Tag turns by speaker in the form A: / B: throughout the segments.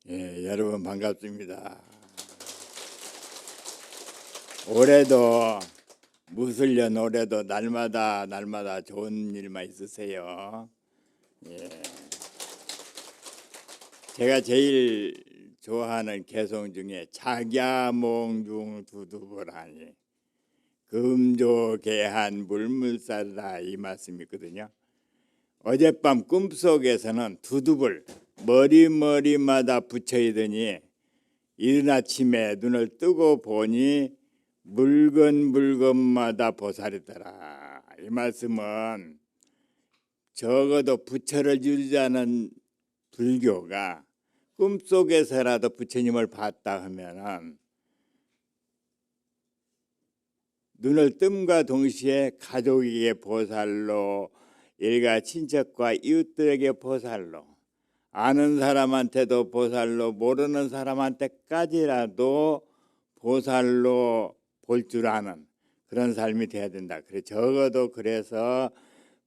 A: 여러분 반갑습니다. 올해도 무술년 올해도 날마다 좋은 일만 있으세요. 예. 제가 제일 좋아하는 개송 중에 작야몽중 두두보라니 금조개한 물물살라 이 말씀이 있거든요. 어젯밤 꿈속에서는 두두불 머리마다 붙여있더니 이른 아침에 눈을 뜨고 보니 물건마다 보살이더라. 이 말씀은 적어도 부처를 주자는 불교가 꿈속에서라도 부처님을 봤다 하면은 눈을 뜸과 동시에 가족에게 보살로, 일가 친척과 이웃들에게 보살로, 아는 사람한테도 보살로, 모르는 사람한테까지라도 보살로 볼 줄 아는 그런 삶이 돼야 된다. 그래 적어도 그래서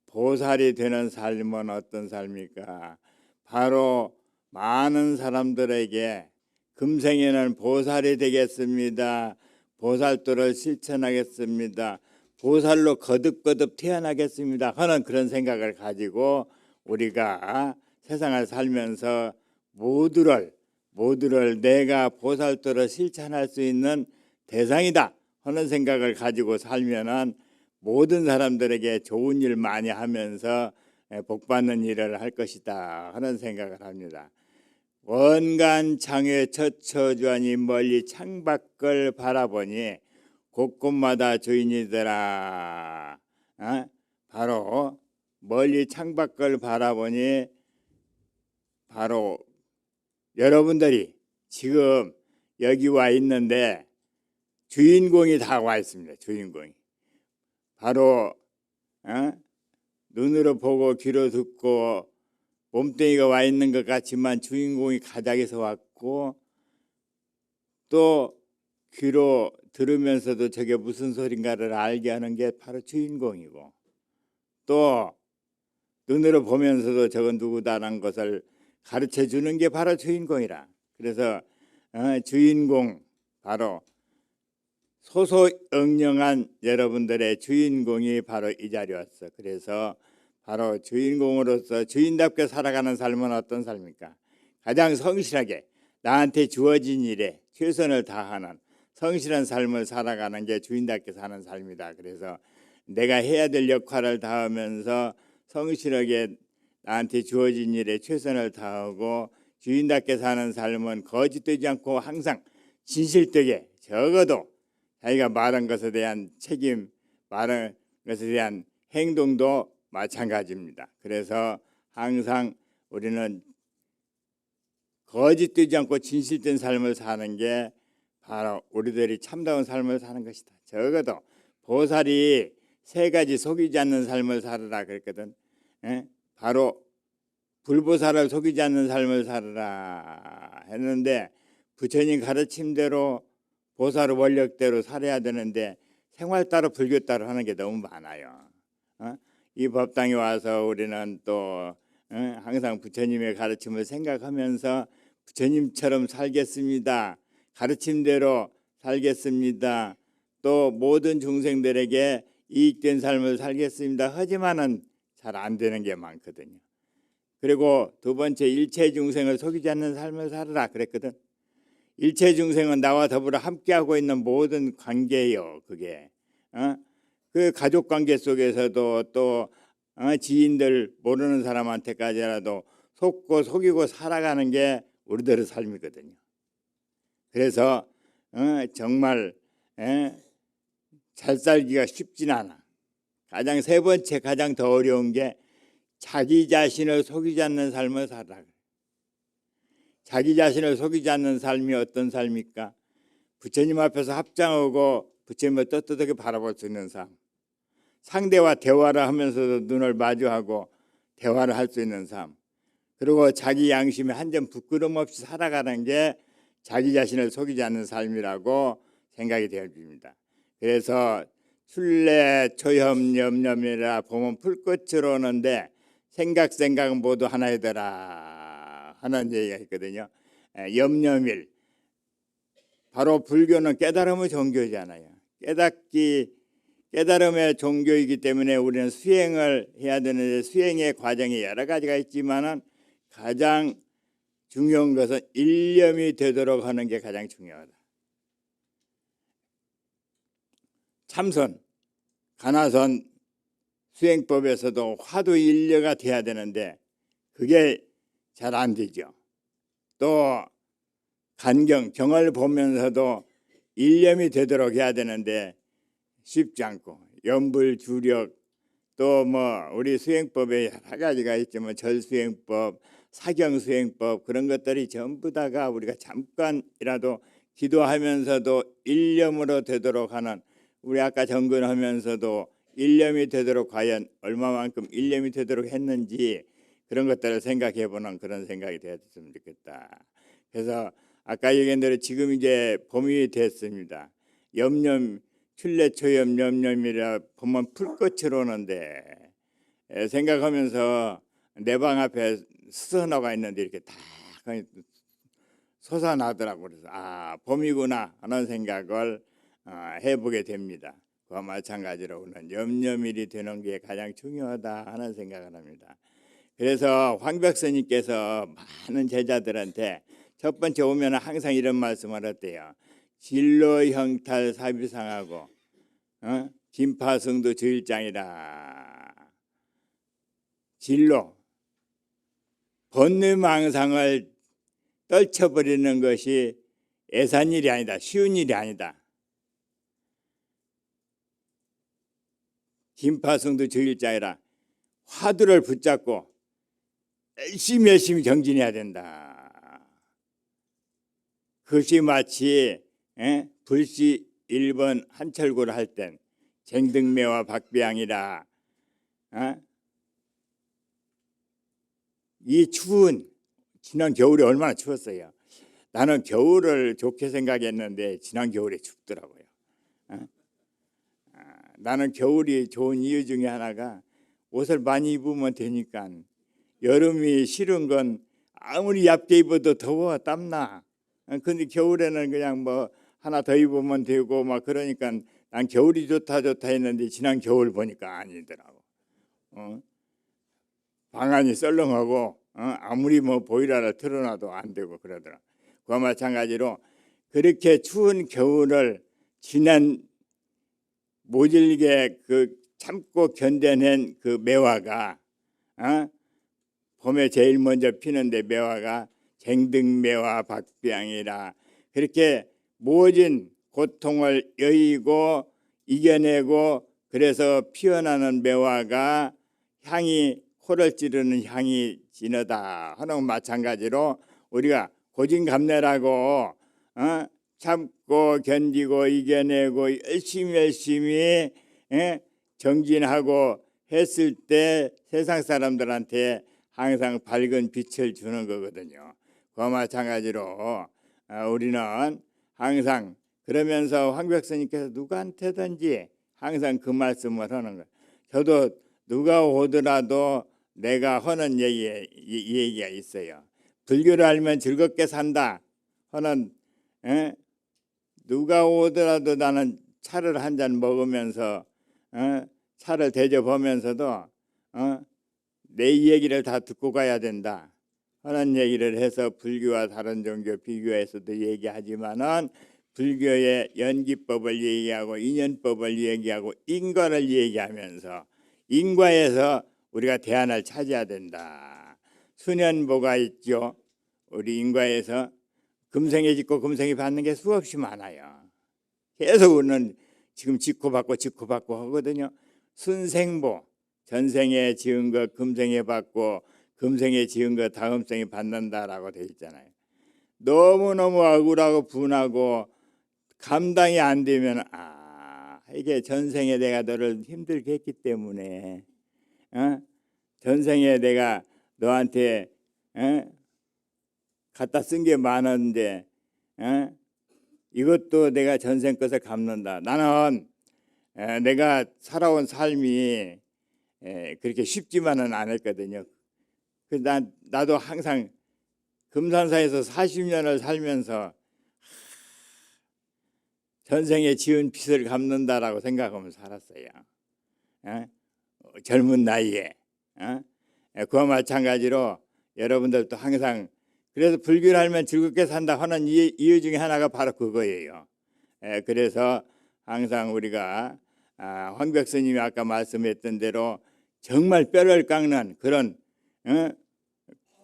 A: 보살이 되는 삶은 어떤 삶입니까? 바로 많은 사람들에게 금생에는 보살이 되겠습니다. 보살도를 실천하겠습니다. 보살로 거듭 태어나겠습니다 하는 그런 생각을 가지고 우리가 세상을 살면서 모두를 내가 보살도를 실천할 수 있는 대상이다 하는 생각을 가지고 살면은 모든 사람들에게 좋은 일 많이 하면서 복받는 일을 할 것이다 하는 생각을 합니다. 원간 창에 처처주하니 멀리 창밖을 바라보니 곳곳마다 주인이더라. 바로 멀리 창밖을 바라보니 바로 여러분들이 지금 여기 와 있는데 주인공이 다 와 있습니다. 주인공이 바로 눈으로 보고 귀로 듣고 몸뚱이가 와 있는 것 같지만 주인공이 가닥에서 왔고 또 귀로 들으면서도 저게 무슨 소린가를 알게 하는 게 바로 주인공이고 또 눈으로 보면서도 저건 누구다라는 것을 가르쳐 주는 게 바로 주인공이라. 그래서 주인공 바로 소소영령한 여러분들의 주인공이 바로 이 자리에 왔어. 그래서 바로 주인공으로서 주인답게 살아가는 삶은 어떤 삶입니까? 가장 성실하게 나한테 주어진 일에 최선을 다하는 성실한 삶을 살아가는 게 주인답게 사는 삶이다. 그래서 내가 해야 될 역할을 다하면서 성실하게 나한테 주어진 일에 최선을 다하고 주인답게 사는 삶은 거짓되지 않고 항상 진실되게 적어도 자기가 말한 것에 대한 책임, 말한 것에 대한 행동도 마찬가지입니다. 그래서 항상 우리는 거짓되지 않고 진실된 삶을 사는 게 바로 우리들이 참다운 삶을 사는 것이다. 적어도 보살이 세 가지 속이지 않는 삶을 살아라 그랬거든. 바로 불보살을 속이지 않는 삶을 살아라 했는데 부처님 가르침대로 보살 원력대로 살아야 되는데 생활 따로 불교 따로 하는 게 너무 많아요. 이 법당에 와서 우리는 또 항상 부처님의 가르침을 생각하면서 부처님처럼 살겠습니다. 가르침대로 살겠습니다. 또 모든 중생들에게 이익된 삶을 살겠습니다. 하지만은 잘 안 되는 게 많거든요. 그리고 두 번째 일체 중생을 속이지 않는 삶을 살아라 그랬거든. 일체 중생은 나와 더불어 함께하고 있는 모든 관계예요. 그게 그 가족 관계 속에서도 또 지인들 모르는 사람한테까지라도 속고 속이고 살아가는 게 우리들의 삶이거든요. 그래서 정말 잘 살기가 쉽진 않아. 가장 세 번째 가장 더 어려운 게 자기 자신을 속이지 않는 삶을 살아라. 자기 자신을 속이지 않는 삶이 어떤 삶입니까? 부처님 앞에서 합장하고 부처님을 떳떳하게 바라볼 수 있는 삶, 상대와 대화를 하면서도 눈을 마주하고 대화를 할 수 있는 삶, 그리고 자기 양심에 한 점 부끄럼 없이 살아가는 게 자기 자신을 속이지 않는 삶이라고 생각이 되어집니다. 그래서 순례 초염 염염이라 보면 풀꽃을 오는데 생각은 모두 하나이더라 하는 얘기가 있거든요. 염려밀. 바로 불교는 깨달음의 종교잖아요. 깨달음의 종교이기 때문에 우리는 수행을 해야 되는데 수행의 과정이 여러 가지가 있지만은 가장 중요한 것은 일념이 되도록 하는 게 가장 중요하다. 참선, 가나선 수행법에서도 화두 일려가 돼야 되는데 그게 잘 안 되죠. 또 간경, 경을 보면서도 일념이 되도록 해야 되는데 쉽지 않고 염불, 주력 또 뭐 우리 수행법에 여러 가지가 있지만 절수행법, 사경수행법 그런 것들이 전부 다가 우리가 잠깐이라도 기도하면서도 일념으로 되도록 하는 우리 아까 정근하면서도 일념이 되도록 과연 얼마만큼 일념이 되도록 했는지 그런 것들을 생각해 보는 그런 생각이 되었으면 좋겠다. 그래서 아까 얘기한 대로 지금 이제 봄이 됐습니다. 염념 출래초염 염념이라 보면 풀꽃을 오는데 생각하면서 내 방 앞에 수선화가 있는데 이렇게 다 솟아나더라고. 그래서 봄이구나 하는 생각을 해보게 됩니다. 그와 마찬가지로 우리는 염려밀이 되는 게 가장 중요하다 하는 생각을 합니다. 그래서 황벽스님께서 많은 제자들한테 첫 번째 오면 항상 이런 말씀을 했대요. 진로 형탈 사비상하고 진파승도 주일장이라. 진로 번뇌망상을 떨쳐버리는 것이 애산 일이 아니다. 쉬운 일이 아니다. 진파승도 주일장이라. 화두를 붙잡고 열심히 정진해야 된다. 그것이 마치 불시 1번 한철구를 할 땐 쟁등매와 박비양이라. 이 추운 지난 겨울에 얼마나 추웠어요. 나는 겨울을 좋게 생각했는데 지난 겨울에 춥더라고요. 나는 겨울이 좋은 이유 중에 하나가 옷을 많이 입으면 되니까. 여름이 싫은 건 아무리 얇게 입어도 더워 땀나. 근데 겨울에는 그냥 뭐 하나 더 입으면 되고 막 그러니까 난 겨울이 좋다 했는데 지난 겨울 보니까 아니더라고. 방안이 썰렁하고 아무리 뭐 보일러를 틀어놔도 안 되고 그러더라. 그와 마찬가지로 그렇게 추운 겨울을 지난 모질게 그 참고 견뎌낸 그 매화가 봄에 제일 먼저 피는데 매화가 쟁등매화 박비양이라. 그렇게 모진 고통을 여의고 이겨내고 그래서 피어나는 매화가 향이 코를 찌르는 향이 진하다 하는 마찬가지로 우리가 고진감래라고 참고 견디고 이겨내고 열심히 정진하고 했을 때 세상 사람들한테 항상 밝은 빛을 주는 거거든요. 그와 마찬가지로 우리는 항상 그러면서 황벽스님께서 누구한테든지 항상 그 말씀을 하는 거예요. 저도 누가 오더라도 내가 하는 얘기가 있어요. 불교를 알면 즐겁게 산다 하는 누가 오더라도 나는 차를 한 잔 먹으면서 차를 대접하면서도 내 얘기를 다 듣고 가야 된다 하는 얘기를 해서 불교와 다른 종교 비교해서도 얘기하지만은 불교의 연기법을 얘기하고 인연법을 얘기하고 인과를 얘기하면서 인과에서 우리가 대안을 찾아야 된다. 수년보가 있죠. 우리 인과에서 금생에 짓고 금생에 받는 게 수없이 많아요. 계속 우리는 지금 짓고 받고 하거든요. 순생보 전생에 지은 거 금생에 받고 금생에 지은 거 다음 생에 받는다라고 돼 있잖아요. 너무너무 억울하고 분하고 감당이 안 되면 이게 전생에 내가 너를 힘들게 했기 때문에 전생에 내가 너한테 갖다 쓴 게 많은데 이것도 내가 전생 것을 갚는다. 나는 내가 살아온 삶이 그렇게 쉽지만은 않았거든요. 나도 항상 금산사에서 40년을 살면서 전생에 지은 빚을 갚는다라고 생각하면 살았어요. 젊은 나이에. 그와 마찬가지로 여러분들도 항상 그래서 불교를 알면 즐겁게 산다 하는 이유 중에 하나가 바로 그거예요. 그래서 항상 우리가 황벽 스님이 아까 말씀했던 대로 정말 뼈를 깎는 그런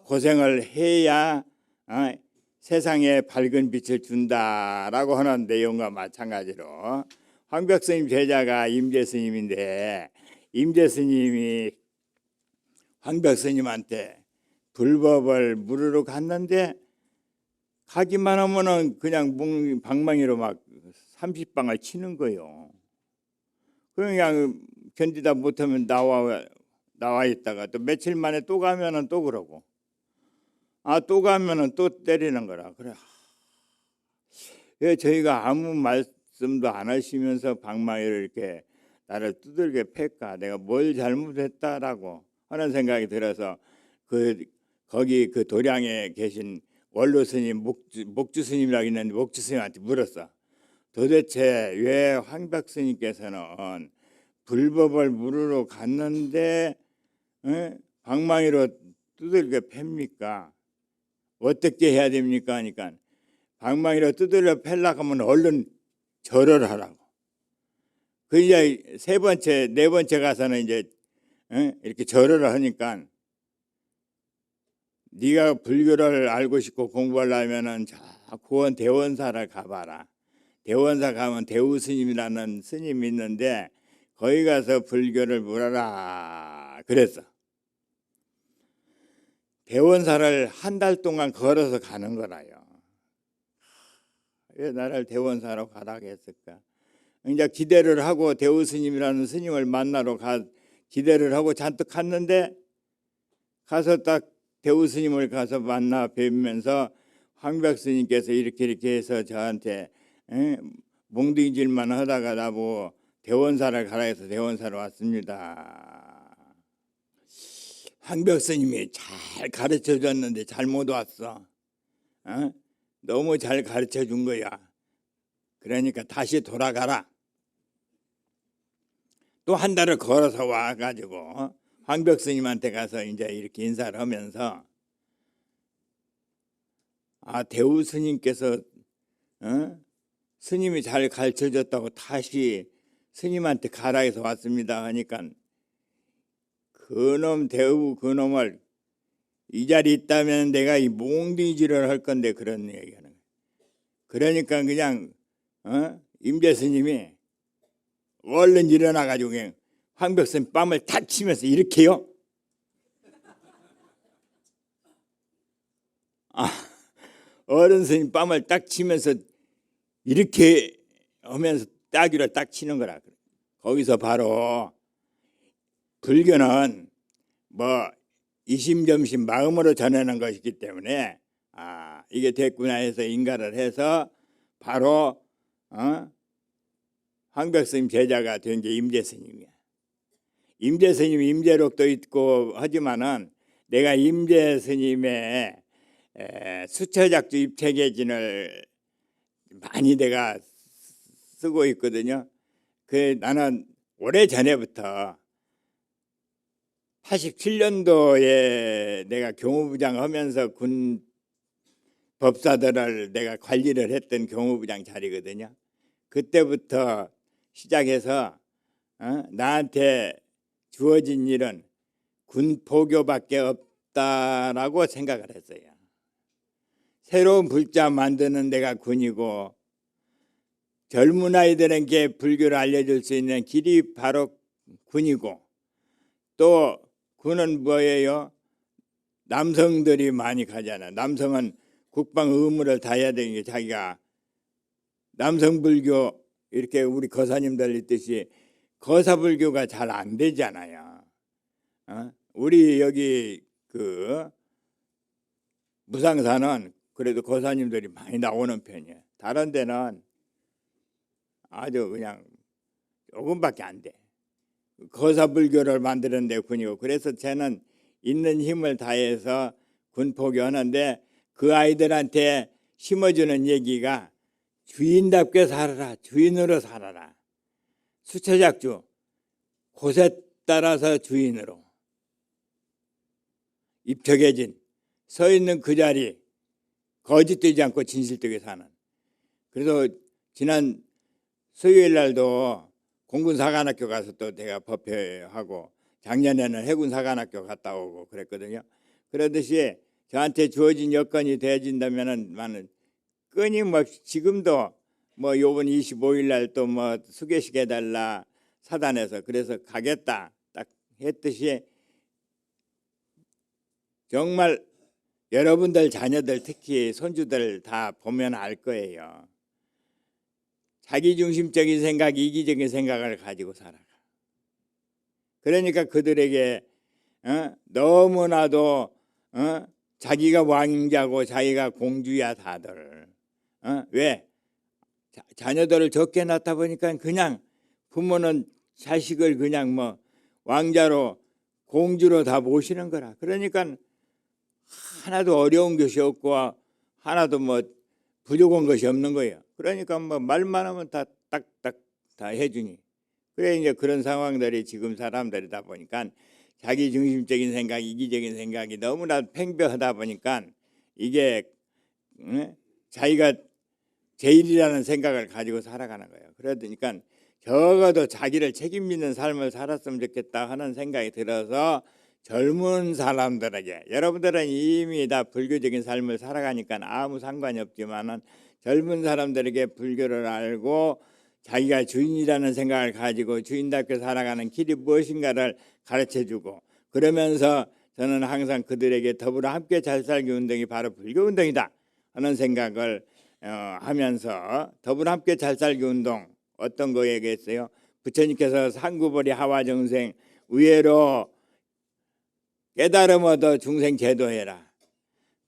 A: 고생을 해야 세상에 밝은 빛을 준다라고 하는 내용과 마찬가지로 황벽 스님 제자가 임재 스님인데 임재 스님이 황벽 스님한테 불법을 물으러 갔는데 가기만 하면은 그냥 방망이로 막 30방을 치는 거예요. 그냥 견디다 못하면 나와 있다가 또 며칠 만에 또 가면은 또 그러고 또 가면은 또 때리는 거라. 그래. 왜 저희가 아무 말씀도 안 하시면서 방망이를 이렇게 나를 두들겨 팰까? 내가 뭘 잘못했다라고 하는 생각이 들어서 거기 그 도량에 계신 원로 스님 목주 스님이라고 있는데 목주 스님한테 물었어. 도대체 왜 황벽 스님께서는 불법을 물으러 갔는데 방망이로 두들겨 팹니까? 어떻게 해야 됩니까? 하니까 방망이로 두들겨 패려고 하면 얼른 절을 하라고. 그 이제 세 번째, 네 번째 가서는 이제 이렇게 절을 하니까 네가 불교를 알고 싶고 공부하려면은 저 고원 대원사를 가봐라. 대원사 가면 대우 스님이라는 스님이 있는데 거기 가서 불교를 물어라 그랬어. 대원사를 한 달 동안 걸어서 가는 거라요. 왜 나를 대원사로 가라고 했을까? 이제 기대를 하고 대우 스님이라는 스님을 만나러 기대를 하고 잔뜩 갔는데 가서 딱 대우 스님을 가서 만나 뵈면서 황벽 스님께서 이렇게 해서 저한테 몽둥이질만 하다가 나보고 대원사를 가라 해서 대원사로 왔습니다. 황벽 스님이 잘 가르쳐 줬는데 잘못 왔어. 너무 잘 가르쳐 준 거야. 그러니까 다시 돌아가라. 또 한 달을 걸어서 와가지고 황벽 스님한테 가서 이제 이렇게 인사를 하면서 대우 스님께서 스님이 잘 가르쳐 줬다고 다시 스님한테 가라 해서 왔습니다 하니까 그놈 대우 그놈을 이 자리에 있다면 내가 이 몽둥이질을 할 건데 그런 얘기하는 거예요. 그러니까 그냥 임재 스님이 얼른 일어나가지고 그냥 황벽 스님 뺨을 탁 치면서 이렇게요. 어른 스님 뺨을 딱 치면서 이렇게 하면서 따귀를 딱 치는 거라. 거기서 바로 불교는 뭐 이심점심 마음으로 전하는 것이기 때문에 이게 됐구나 해서 인가를 해서 바로 황벽 스님 제자가 된 게 임재 스님이야. 임재 스님 임재록도 있고 하지만은 내가 임재 스님의 수처작주 입체계진을 많이 내가 쓰고 있거든요. 나는 오래 전에부터 87년도에 내가 경호부장 하면서 군 법사들을 내가 관리를 했던 경호부장 자리거든요. 그때부터 시작해서 나한테 주어진 일은 군 포교밖에 없다라고 생각을 했어요. 새로운 불자 만드는 데가 군이고 젊은 아이들에게 불교를 알려줄 수 있는 길이 바로 군이고 또 군은 뭐예요? 남성들이 많이 가잖아. 남성은 국방 의무를 다해야 되는 게 자기가 남성 불교 이렇게 우리 거사님들 있듯이 거사불교가 잘 안 되잖아요. 우리 여기 그 무상사는 그래도 거사님들이 많이 나오는 편이에요. 다른 데는 아주 그냥 조금밖에 안 돼. 거사불교를 만드는 데 군이고 그래서 쟤는 있는 힘을 다해서 군포교하는데 그 아이들한테 심어주는 얘기가 주인답게 살아라, 주인으로 살아라. 수처작주, 곳에 따라서 주인으로. 입적해진 서 있는 그 자리, 거짓되지 않고 진실되게 사는. 그래서 지난 수요일 날도 공군사관학교 가서 또 내가 법회하고, 작년에는 해군사관학교 갔다 오고 그랬거든요. 그러듯이 저한테 주어진 여건이 되어진다면은 끊임없이 지금도 뭐 요번 25일 날 또 뭐 수계식 해달라 사단에서 그래서 가겠다 딱 했듯이, 정말 여러분들 자녀들 특히 손주들 다 보면 알 거예요. 자기중심적인 생각, 이기적인 생각을 가지고 살아가. 그러니까 그들에게 너무나도 자기가 왕자고 자기가 공주야 다들. 왜? 자녀들을 적게 낳다 보니까 그냥 부모는 자식을 그냥 뭐 왕자로 공주로 다 모시는 거라. 그러니까 하나도 어려운 것이 없고 하나도 뭐 부족한 것이 없는 거예요. 그러니까 뭐 말만 하면 다 딱딱 다 해주니. 그래 이제 그런 상황들이 지금 사람들이다 보니까 자기 중심적인 생각, 이기적인 생각이 너무나 팽배하다 보니까 이게 자기가 제일이라는 생각을 가지고 살아가는 거예요. 그러니까 적어도 자기를 책임 있는 삶을 살았으면 좋겠다 하는 생각이 들어서 젊은 사람들에게, 여러분들은 이미 다 불교적인 삶을 살아가니까 아무 상관이 없지만은 젊은 사람들에게 불교를 알고 자기가 주인이라는 생각을 가지고 주인답게 살아가는 길이 무엇인가를 가르쳐주고, 그러면서 저는 항상 그들에게 더불어 함께 잘 살기 운동이 바로 불교 운동이다 하는 생각을 하면서, 더불어 함께 잘 살기 운동 어떤 거 얘기했어요? 부처님께서 상구보리 하와정생 의외로 깨달음 얻어 중생 제도해라.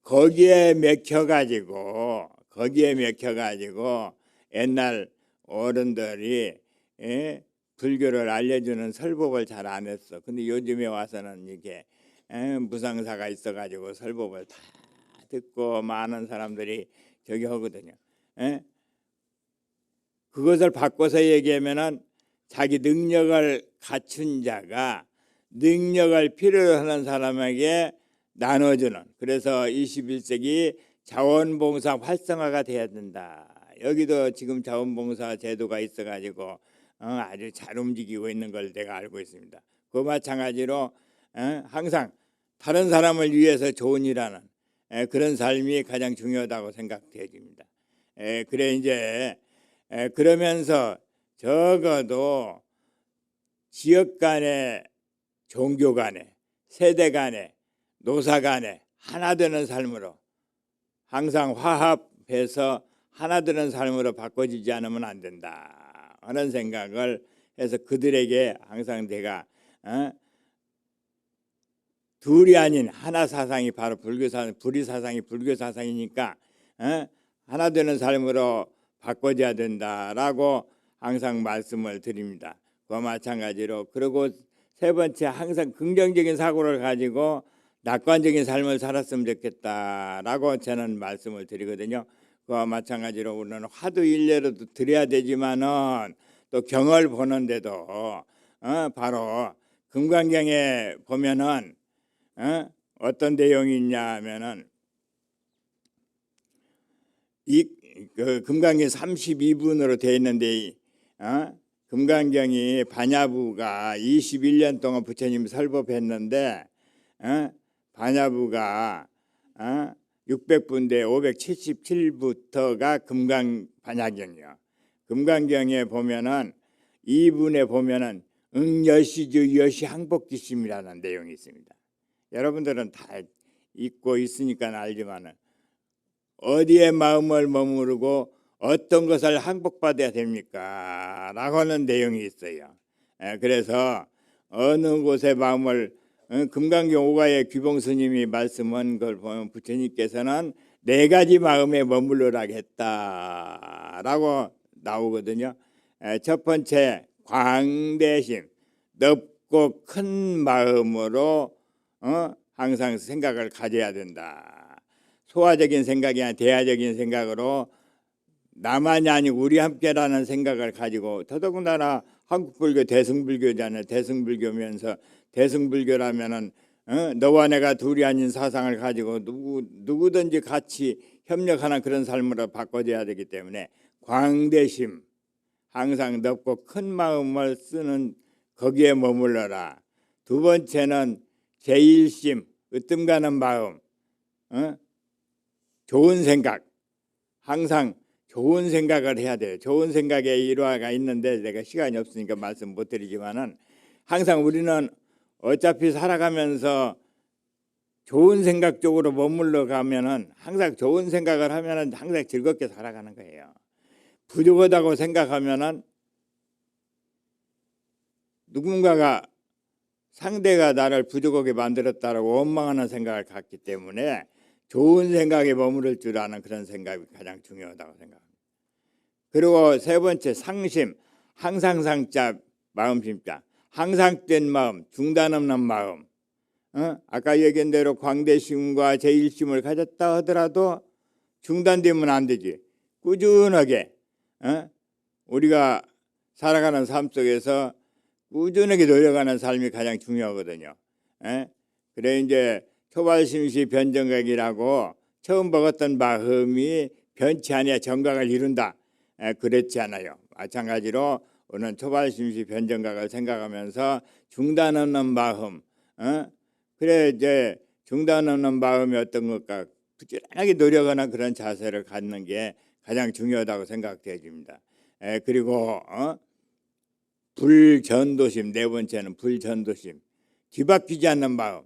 A: 거기에 맥혀가지고 옛날 어른들이 불교를 알려주는 설법을 잘 안 했어. 근데 요즘에 와서는 이게 무상사가 있어가지고 설법을 다 듣고 많은 사람들이 저기 하거든요. 그것을 바꿔서 얘기하면은 자기 능력을 갖춘 자가 능력을 필요로 하는 사람에게 나눠주는, 그래서 21세기 자원봉사 활성화가 돼야 된다. 여기도 지금 자원봉사 제도가 있어가지고 아주 잘 움직이고 있는 걸 내가 알고 있습니다. 그 마찬가지로 항상 다른 사람을 위해서 좋은 일하는 그런 삶이 가장 중요하다고 생각되어집니다. 그래 이제 그러면서 적어도 지역 간에, 종교 간에, 세대 간에, 노사 간에 하나 되는 삶으로 항상 화합해서 하나 되는 삶으로 바꿔지지 않으면 안 된다 하는 생각을 해서 그들에게 항상 내가 둘이 아닌 하나 사상이 바로 불교 사상, 불의 사상이 불교 사상이니까 하나 되는 삶으로 바꿔줘야 된다라고 항상 말씀을 드립니다. 그와 마찬가지로, 그리고 세 번째, 항상 긍정적인 사고를 가지고 낙관적인 삶을 살았으면 좋겠다라고 저는 말씀을 드리거든요. 그와 마찬가지로 우리는 화두 일례로도 드려야 되지만은 또 경을 보는데도 바로 금강경에 보면은 어떤 내용이 있냐면은 그 금강경 32분으로 되어 있는데 금강경이 반야부가 21년 동안 부처님 설법했는데 반야부가 600분대 577부터가 금강 반야경이요. 금강경에 보면은 2분에 보면은 응여시주 여시 항복기심이라는 내용이 있습니다. 여러분들은 다 읽고 있으니까 알지만은 어디에 마음을 머무르고 어떤 것을 항복받아야 됩니까? 라고 하는 내용이 있어요. 그래서 어느 곳에 마음을 금강경 오가의 귀봉 스님이 말씀한 걸 보면 부처님께서는 네 가지 마음에 머물러라 했다라고 나오거든요. 첫 번째, 광대심, 넓고 큰 마음으로 항상 생각을 가져야 된다. 소화적인 생각이 아니라 대화적인 생각으로 나만이 아니고 우리 함께라는 생각을 가지고, 더더군다나 한국불교 대승불교잖아요. 대승불교면서 대승불교라면은 너와 내가 둘이 아닌 사상을 가지고 누구든지 같이 협력하는 그런 삶으로 바꿔줘야 되기 때문에 광대심, 항상 넓고 큰 마음을 쓰는 거기에 머물러라. 두 번째는 제일심, 으뜸 가는 마음, 좋은 생각, 항상 좋은 생각을 해야 돼요. 좋은 생각에 일화가 있는데 내가 시간이 없으니까 말씀 못 드리지만은, 항상 우리는 어차피 살아가면서 좋은 생각 쪽으로 머물러 가면은, 항상 좋은 생각을 하면은 항상 즐겁게 살아가는 거예요. 부족하다고 생각하면은 누군가가, 상대가 나를 부족하게 만들었다라고 원망하는 생각을 갖기 때문에 좋은 생각에 머무를 줄 아는 그런 생각이 가장 중요하다고 생각합니다. 그리고 세 번째, 상심, 항상상자, 마음심자, 항상된 마음, 중단 없는 마음. 아까 얘기한 대로 광대심과 제일심을 가졌다 하더라도 중단되면 안 되지. 꾸준하게 우리가 살아가는 삶 속에서 꾸준하게 노력하는 삶이 가장 중요하거든요. 그래 이제 초발심시 변정각이라고 처음 먹었던 마음이 변치 아니하 정각을 이룬다. 그랬지 않아요. 마찬가지로 오늘 초발심시 변정각을 생각하면서 중단 없는 마음, 그래 이제 중단 없는 마음이 어떤 것과 부지런하게 노력하는 그런 자세를 갖는 게 가장 중요하다고 생각되어집니다. 그리고 불전도심, 네 번째는 불전도심, 뒤바뀌지 않는 마음.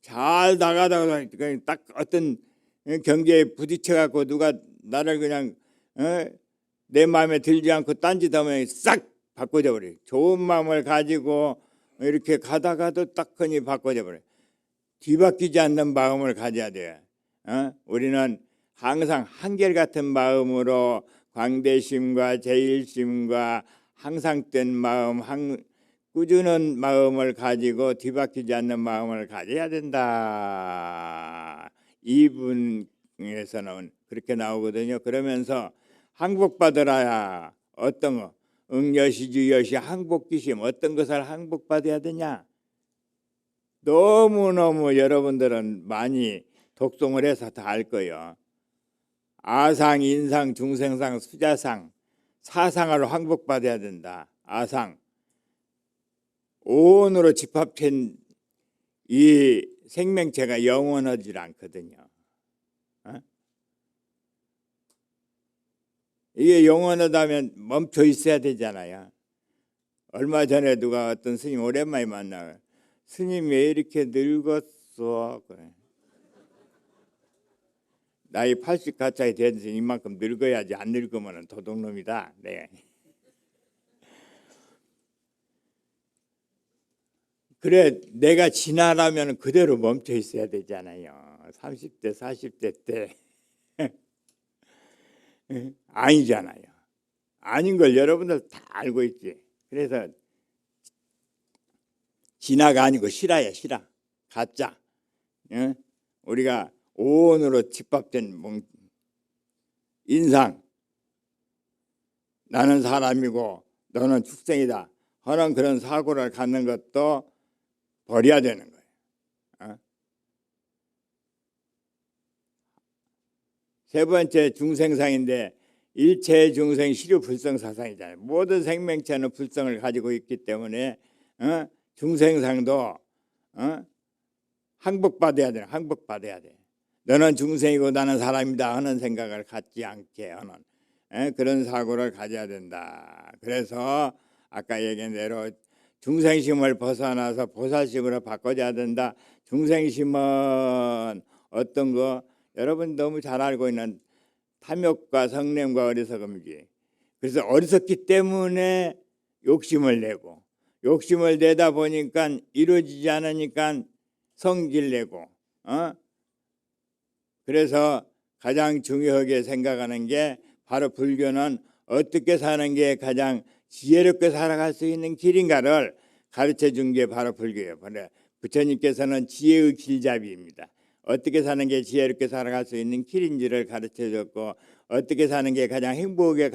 A: 잘 나가다가 딱 어떤 경계에 부딪혀 갖고 누가 나를 그냥 내 마음에 들지 않고 딴짓하면 싹 바꿔져 버려요. 좋은 마음을 가지고 이렇게 가다가도 딱하니 바꿔져 버려요. 뒤바뀌지 않는 마음을 가져야 돼요. 우리는 항상 한결같은 마음으로 광대심과 제일심과 항상된 마음, 꾸준한 마음을 가지고 뒤바뀌지 않는 마음을 가져야 된다. 이분에서는 그렇게 나오거든요. 그러면서 항복받으라야. 어떤 거? 응여시주여시 항복기심. 어떤 것을 항복받아야 되냐? 너무너무 여러분들은 많이 독송을 해서 다 알 거예요. 아상, 인상, 중생상, 수자상, 사상을 항복받아야 된다. 아상, 오온으로 집합된 이 생명체가 영원하지 않거든요. 이게 영원하다면 멈춰 있어야 되잖아요. 얼마 전에 누가 어떤 스님 오랜만에 만나요. 스님 왜 이렇게 늙었어? 그래. 나이 80 가까이 된 스님만큼 늙어야지, 안 늙으면 도둑놈이다. 네. 그래, 내가 지나라면 그대로 멈춰 있어야 되잖아요. 30대, 40대 때. 아니잖아요. 아닌 걸 여러분들 다 알고 있지. 그래서 진화가 아니고 실화야, 실화. 가짜. 우리가 오온으로 집합된 인상, 나는 사람이고 너는 축생이다 하는 그런 사고를 갖는 것도 버려야 되는 거예요. 세 번째, 중생상인데 일체 중생 시류 불성 사상이잖아요. 모든 생명체는 불성을 가지고 있기 때문에 중생상도 항복받아야 돼. 항복받아야 돼. 너는 중생이고 나는 사람이다 하는 생각을 갖지 않게 하는 그런 사고를 가져야 된다. 그래서 아까 얘기한 대로 중생심을 벗어나서 보살심으로 바꿔줘야 된다. 중생심은 어떤 거? 여러분 너무 잘 알고 있는 탐욕과 성냄과 어리석음이지. 그래서 어리석기 때문에 욕심을 내고, 욕심을 내다 보니까 이루어지지 않으니까 성질 내고, 그래서 가장 중요하게 생각하는 게 바로 불교는 어떻게 사는 게 가장 지혜롭게 살아갈 수 있는 길인가를 가르쳐 준 게 바로 불교예요. 부처님께서는 지혜의 길잡이입니다. 어떻게 사는 게 지혜롭게 살아갈 수 있는 길인지를 가르쳐줬고 어떻게 사는 게 가장 행복하게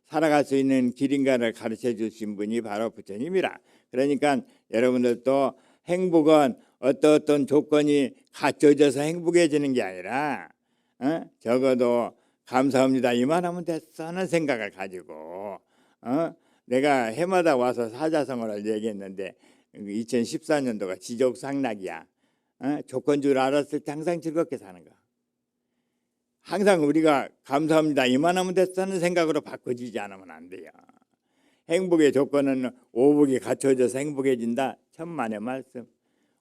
A: 살아갈 수 있는 길인가를 가르쳐 주신 분이 바로 부처님이라. 그러니까 여러분들도 행복은 어떤 조건이 갖춰져서 행복해지는 게 아니라 적어도 감사합니다 이만하면 됐어 하는 생각을 가지고 내가 해마다 와서 사자성어를 얘기했는데 2014년도가 지족상락이야. 조건 줄 알았을 때 항상 즐겁게 사는 거. 항상 우리가 감사합니다 이만하면 됐어 하는 생각으로 바꿔지지 않으면 안 돼요. 행복의 조건은 오복이 갖춰져서 행복해진다. 천만의 말씀.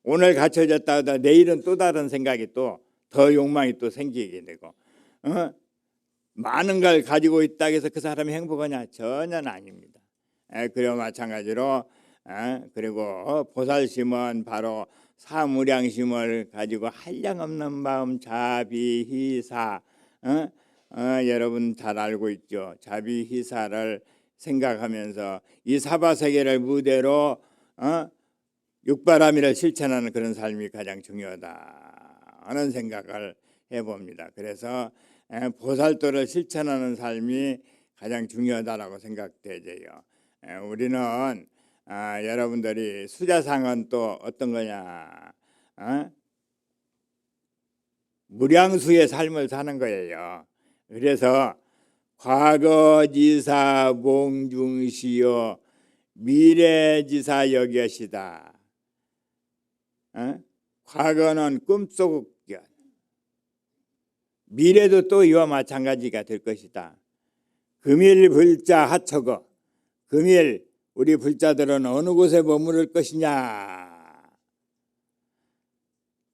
A: 오늘 갖춰졌다 하다 내일은 또 다른 생각이 또 더 욕망이 또 생기게 되고 많은 걸 가지고 있다고 해서 그 사람이 행복하냐? 전혀 아닙니다. 그리고 마찬가지로 그리고 보살심은 바로 사무량심을 가지고 한량없는 마음 자비희사 여러분 잘 알고 있죠. 자비희사를 생각하면서 이 사바세계를 무대로 육바라밀을 실천하는 그런 삶이 가장 중요하다 하는 생각을 해봅니다. 그래서 보살도를 실천하는 삶이 가장 중요하다라고 생각되죠. 우리는 여러분들이 수자상은 또 어떤 거냐? 무량수의 삶을 사는 거예요. 그래서 과거지사 몽중시여 미래지사 여겨시다. 과거는 꿈속, 미래도 또 이와 마찬가지가 될 것이다. 금일 불자 하처거. 금일 우리 불자들은 어느 곳에 머무를 것이냐.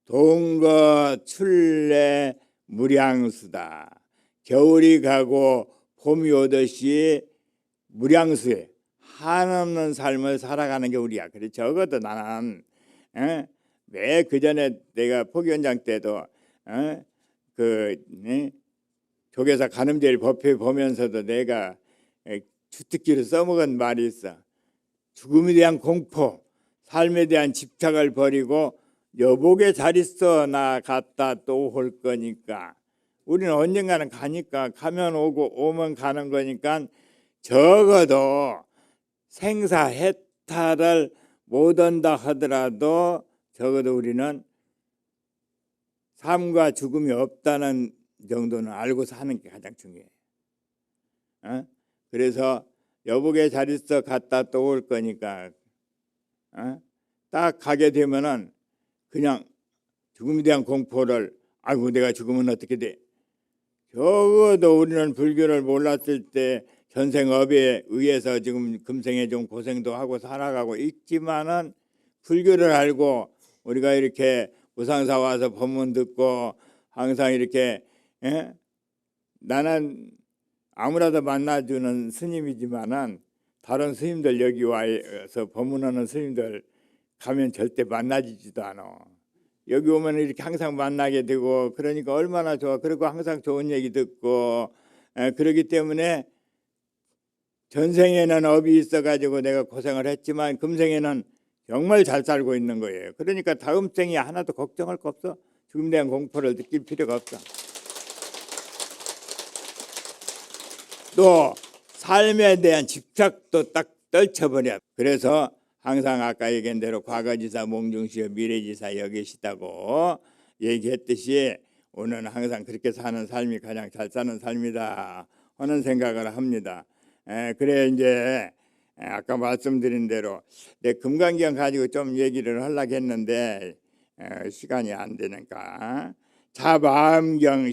A: 동거 출래 무량수다. 겨울이 가고 봄이 오듯이 무량수에 한없는 삶을 살아가는 게 우리야. 그래 적어도 나는 매 그 전에 내가 포기원장 때도 조계사 간음제일 법회 보면서도 내가 주특기로 써먹은 말이 있어. 죽음에 대한 공포, 삶에 대한 집착을 버리고 여복에 잘 있어 나 갔다 또 올 거니까. 우리는 언젠가는 가니까 가면 오고 오면 가는 거니까 적어도 생사해탈을 못 한다 하더라도 적어도 우리는 삶과 죽음이 없다는 정도는 알고 사는 게 가장 중요해요. 그래서 여복에 잘 있어 갔다 또 올 거니까 딱 가게 되면은 그냥 죽음에 대한 공포를 아이고 내가 죽으면 어떻게 돼? 적어도 우리는 불교를 몰랐을 때 현생업에 의해서 지금 금생에 좀 고생도 하고 살아가고 있지만은 불교를 알고 우리가 이렇게 무상사 와서 법문 듣고 항상 이렇게 나는 아무라도 만나주는 스님이지만은 다른 스님들 여기 와서 법문하는 스님들 가면 절대 만나지지도 않아. 여기 오면 이렇게 항상 만나게 되고 그러니까 얼마나 좋아. 그리고 항상 좋은 얘기 듣고 그러기 때문에 전생에는 업이 있어가지고 내가 고생을 했지만 금생에는 정말 잘 살고 있는 거예요. 그러니까 다음 생에 하나도 걱정할 거 없어. 죽음에 대한 공포를 느낄 필요가 없어. 또 삶에 대한 집착도 딱 떨쳐버려. 그래서 항상 아까 얘기한 대로 과거지사 몽중시여 미래지사 여기시다고 얘기했듯이 오늘은 항상 그렇게 사는 삶이 가장 잘 사는 삶이다 하는 생각을 합니다. 그래 이제 아까 말씀드린 대로 내 금강경 가지고 좀 얘기를 하려고 했는데 시간이 안 되니까 자마음경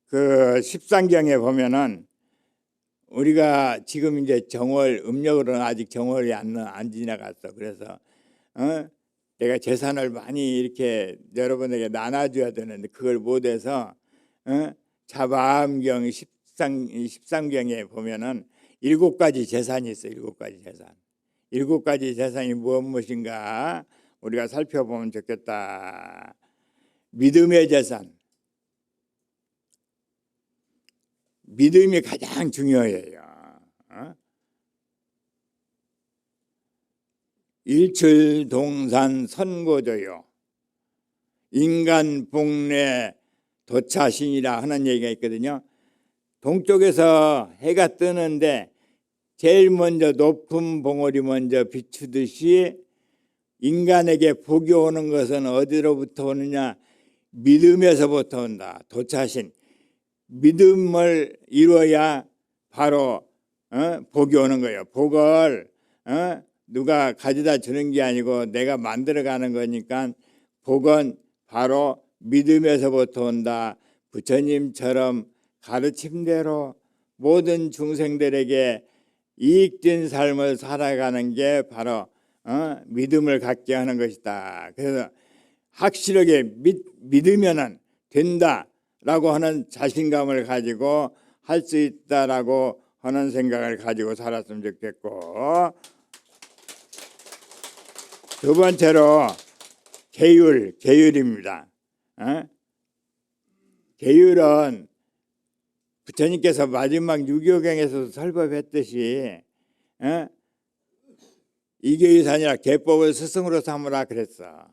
A: 13경에 보면은 우리가 지금 이제 정월 음력으로는 아직 정월이 안 지나갔어. 그래서 내가 재산을 많이 이렇게 여러분에게 나눠줘야 되는데 그걸 못해서 자마음경 13경에 보면은 7가지 재산이 있어요. 7가지 재산. 7가지 재산이 무엇인가 우리가 살펴보면 좋겠다. 믿음의 재산. 믿음이 가장 중요해요. 일출동산 선고조요. 인간 복내 도차신이라 하는 얘기가 있거든요. 동쪽에서 해가 뜨는데 제일 먼저 높은 봉우리 먼저 비추듯이 인간에게 복이 오는 것은 어디로부터 오느냐? 믿음에서부터 온다. 도차신. 믿음을 이루어야 바로 복이 오는 거예요. 복을 누가 가져다 주는 게 아니고 내가 만들어가는 거니까 복은 바로 믿음에서부터 온다. 부처님처럼 가르침대로 모든 중생들에게 이익된 삶을 살아가는 게 바로 믿음을 갖게 하는 것이다. 그래서 확실하게 믿으면 된다라고 하는 자신감을 가지고 할 수 있다라고 하는 생각을 가지고 살았으면 좋겠고, 두 번째로 계율입니다. 계율은 부처님께서 마지막 유교경에서 설법했듯이 이계유산이라 계법을 스승으로 삼으라 그랬어.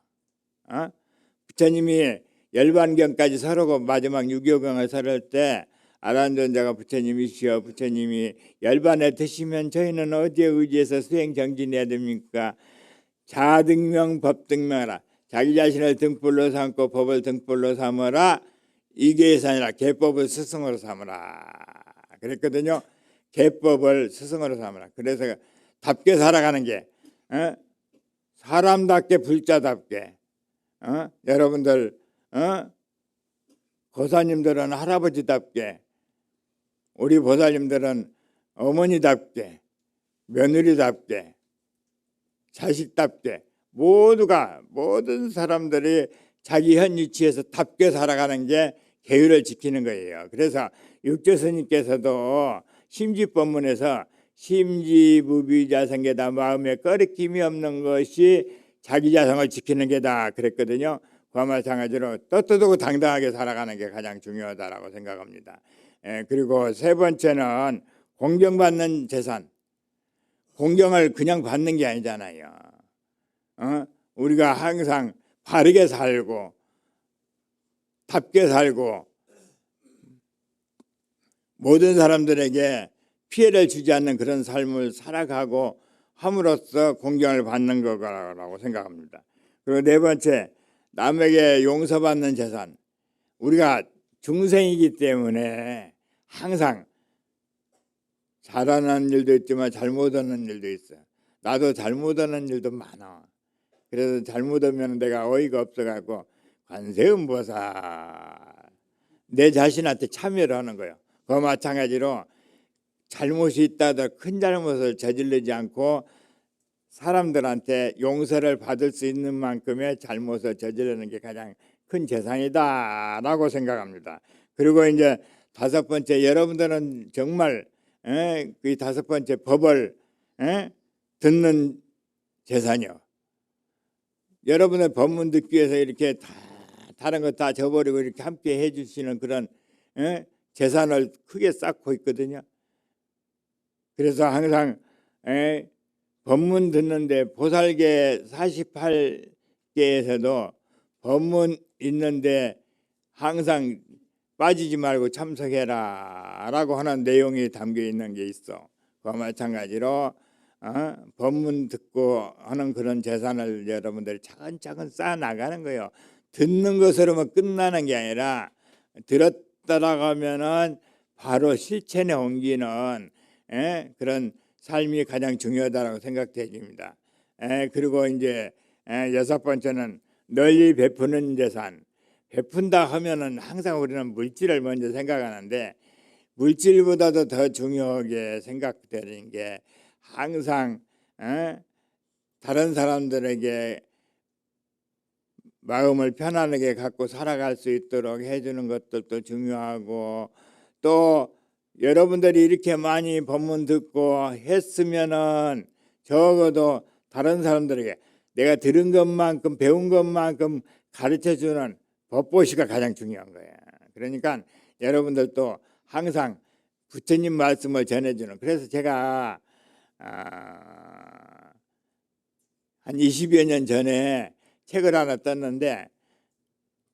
A: 부처님이 열반경까지 설하고 마지막 유교경을 설할 때 아란존자가 부처님이시여, 부처님이 열반에 드시면 저희는 어디에 의지해서 수행 정진해야 됩니까? 자등명 법등명하라. 자기 자신을 등불로 삼고 법을 등불로 삼으라. 이계유산이라. 계법을 스승으로 삼으라 그랬거든요. 계법을 스승으로 삼으라. 그래서 답게 살아가는 게 사람답게 불자답게 여러분들 고사님들은 할아버지답게, 우리 보살님들은 어머니답게, 며느리답게, 자식답게, 모든 사람들이 자기 현 위치에서 답게 살아가는 게 계율을 지키는 거예요. 그래서 육조스님께서도 심지법문에서 심지무비자성계다, 마음에 꺼리낌이 없는 것이 자기 자성을 지키는 게다 그랬거든요. 그와 마찬가지로 떳떳하고 당당하게 살아가는 게 가장 중요하다라고 생각합니다. 그리고 세 번째는 공경받는 재산. 공경을 그냥 받는 게 아니잖아요. 우리가 항상 바르게 살고 답게 살고 모든 사람들에게 피해를 주지 않는 그런 삶을 살아가고 함으로써 공경을 받는 거라고 생각합니다. 그리고 네 번째, 남에게 용서받는 재산. 우리가 중생이기 때문에 항상 잘하는 일도 있지만 잘못하는 일도 있어요. 나도 잘못하는 일도 많아. 그래서 잘못하면 내가 어이가 없어갖고 관세음보살 내 자신한테 참여를 하는 거예요. 그와 마찬가지로 잘못이 있다도 큰 잘못을 저지르지 않고 사람들한테 용서를 받을 수 있는 만큼의 잘못을 저지르는 게 가장 큰 재산이다라고 생각합니다. 그리고 이제 다섯 번째, 여러분들은 정말 그 다섯 번째 법을 듣는 재산이요. 여러분의 법문 듣기 위해서 이렇게 다른 거 다 저버리고 이렇게 함께 해주시는 그런 재산을 크게 쌓고 있거든요. 그래서 항상 법문 듣는데 보살계 48개에서도 법문 있는데 항상 빠지지 말고 참석해라 라고 하는 내용이 담겨 있는 게 있어. 그와 마찬가지로 법문 듣고 하는 그런 재산을 여러분들이 차근차근 쌓아 나가는 거예요. 듣는 것으로만 끝나는 게 아니라 들었다라고 하면은 바로 실천에 옮기는 그런 삶이 가장 중요하다고 생각됩니다. 그리고 이제 여섯 번째는 널리 베푸는 재산. 베푼다 하면은 항상 우리는 물질을 먼저 생각하는데 물질보다도 더 중요하게 생각되는 게 항상 다른 사람들에게 마음을 편안하게 갖고 살아갈 수 있도록 해주는 것들도 중요하고, 또 여러분들이 이렇게 많이 법문 듣고 했으면은 적어도 다른 사람들에게 내가 들은 것만큼 배운 것만큼 가르쳐주는 법보시가 가장 중요한 거예요. 그러니까 여러분들도 항상 부처님 말씀을 전해주는, 그래서 제가 한 20여 년 전에 책을 하나 떴는데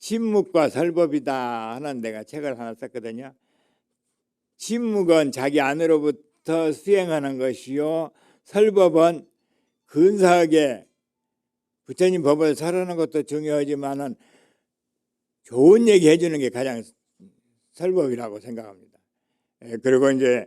A: 침묵과 설법이다 하는 내가 책을 하나 썼거든요. 침묵은 자기 안으로부터 수행하는 것이요, 설법은 근사하게 부처님 법을 설하는 것도 중요하지만은 좋은 얘기 해주는 게 가장 설법이라고 생각합니다. 그리고 이제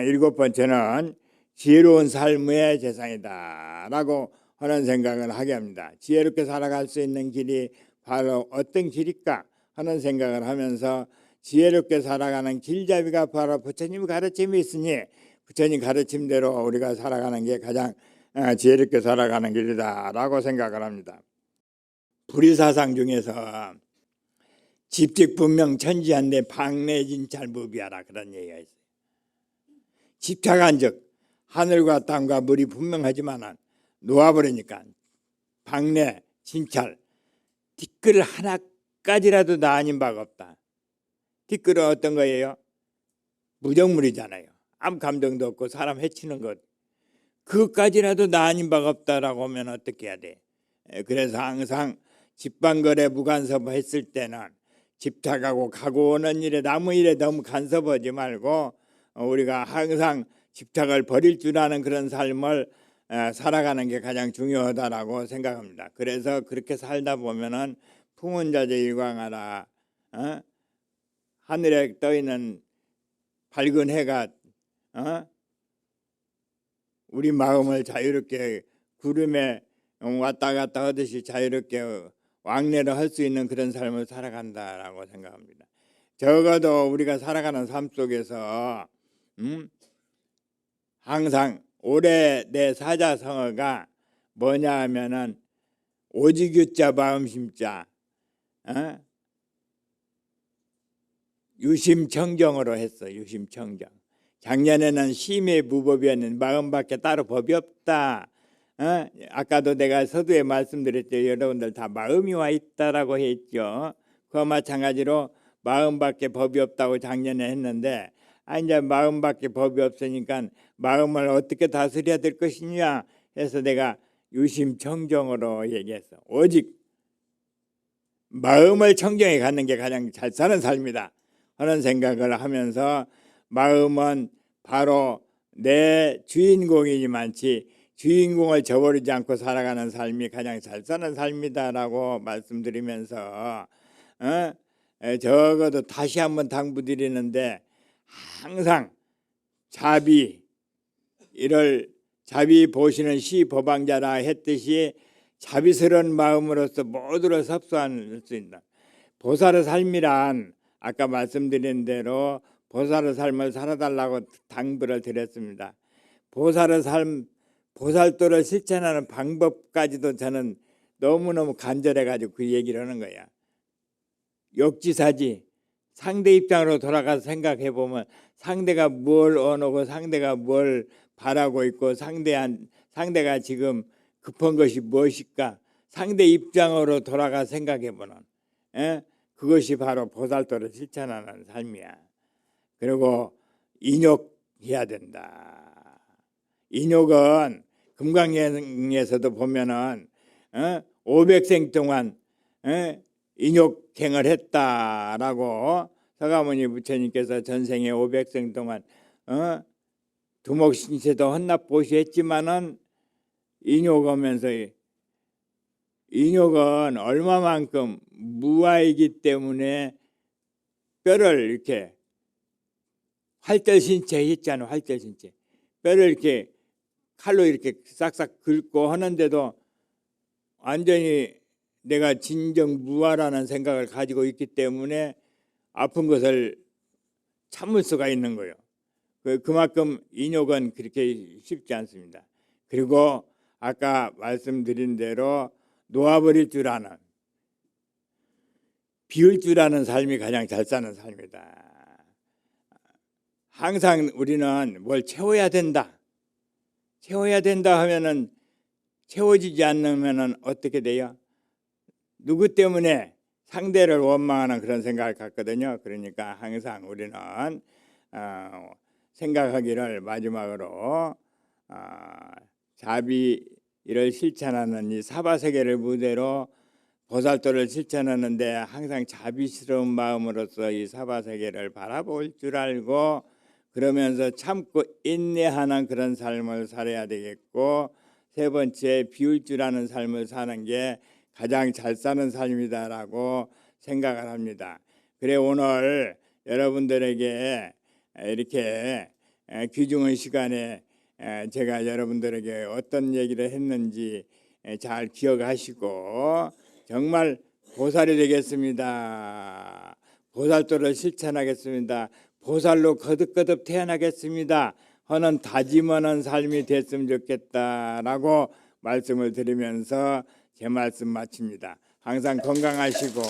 A: 일곱 번째는 지혜로운 삶의 재상이다라고 하는 생각을 하게 합니다. 지혜롭게 살아갈 수 있는 길이 바로 어떤 길일까 하는 생각을 하면서 지혜롭게 살아가는 길잡이가 바로 부처님 가르침이 있으니 부처님 가르침대로 우리가 살아가는 게 가장 지혜롭게 살아가는 길이다라고 생각을 합니다. 불의사상 중에서 집직분명 천지한데 방내진찰무비하라 그런 얘기가 있어요. 집착한즉 하늘과 땅과 물이 분명하지만 놓아버리니까 방내 진찰 티끌 하나까지라도 나 아닌 바가 없다. 티끌은 어떤 거예요? 무정물이잖아요. 아무 감정도 없고 사람 해치는 것, 그것까지라도 나 아닌 바가 없다라고 하면 어떻게 해야 돼? 그래서 항상 집방거래 무간섭 했을 때는 집착하고 가고 오는 일에 남의 일에 너무 간섭하지 말고 우리가 항상 집착을 버릴 줄 아는 그런 삶을 살아가는 게 가장 중요하다라고 생각합니다. 그래서 그렇게 살다 보면은 풍운자재 일광하라, 하늘에 떠 있는 밝은 해가 우리 마음을 자유롭게 구름에 왔다 갔다 하듯이 자유롭게 왕래를 할 수 있는 그런 삶을 살아간다라고 생각합니다. 적어도 우리가 살아가는 삶 속에서 항상 올해 내 사자성어가 뭐냐 하면은 오직유자 마음심자, 유심청정으로 했어. 유심청정. 작년에는 심의 무법이었는데 마음밖에 따로 법이 없다. 아까도 내가 서두에 말씀드렸죠. 여러분들 다 마음이 와 있다라고 했죠. 그와 마찬가지로 마음밖에 법이 없다고 작년에 했는데 이제 마음밖에 법이 없으니까 마음을 어떻게 다스려야 될 것이냐 해서 내가 유심청정으로 얘기했어. 오직 마음을 청정해 갖는 게 가장 잘 사는 삶이다 하는 생각을 하면서 마음은 바로 내 주인공이지만치 주인공을 저버리지 않고 살아가는 삶이 가장 잘 사는 삶이다라고 말씀드리면서 적어도 다시 한번 당부드리는데 항상 자비 보시는 시 법왕자라 했듯이 자비스러운 마음으로서 모두를 섭수할 수 있다. 보살의 삶이란 아까 말씀드린 대로 보살의 삶을 살아달라고 당부를 드렸습니다. 보살의 삶, 보살도를 실천하는 방법까지도 저는 너무너무 간절해가지고 그 얘기를 하는 거야. 역지사지. 상대 입장으로 돌아가서 생각해 보면 상대가 뭘 원하고 상대가 뭘 바라고 있고 상대가 지금 급한 것이 무엇일까? 상대 입장으로 돌아가 생각해 보는 그것이 바로 보살도를 실천하는 삶이야. 그리고 인욕해야 된다. 인욕은 금강경에서도 보면은 500생 동안 인욕행을 했다라고 서가모니 부처님께서 전생에 500생 동안 두목신세도 헌납보시 했지만은 인욕하면서 인욕은 얼마만큼 무아이기 때문에 뼈를 이렇게 활절신체 했잖아. 활절신체 뼈를 이렇게 칼로 이렇게 싹싹 긁고 하는데도 완전히 내가 진정 무아라는 생각을 가지고 있기 때문에 아픈 것을 참을 수가 있는 거예요. 그만큼 인욕은 그렇게 쉽지 않습니다. 그리고 아까 말씀드린 대로 놓아버릴 줄 아는, 비울 줄 아는 삶이 가장 잘 사는 삶이다. 항상 우리는 뭘 채워야 된다 하면은 채워지지 않으면은 어떻게 돼요? 누구 때문에 상대를 원망하는 그런 생각을 갖거든요. 그러니까 항상 우리는 생각하기를 마지막으로 자비를 실천하는 이 사바세계를 무대로 보살도를 실천하는데 항상 자비스러운 마음으로서 이 사바세계를 바라볼 줄 알고 그러면서 참고 인내하는 그런 삶을 살아야 되겠고, 세 번째 비울 줄 아는 삶을 사는 게 가장 잘 사는 삶이다라고 생각을 합니다. 그래 오늘 여러분들에게 이렇게 귀중한 시간에 제가 여러분들에게 어떤 얘기를 했는지 잘 기억하시고 정말 보살이 되겠습니다. 보살도를 실천하겠습니다. 보살로 거듭거듭 태어나겠습니다 하는 다짐하는 삶이 됐으면 좋겠다라고 말씀을 드리면서 제 말씀 마칩니다. 항상 건강하시고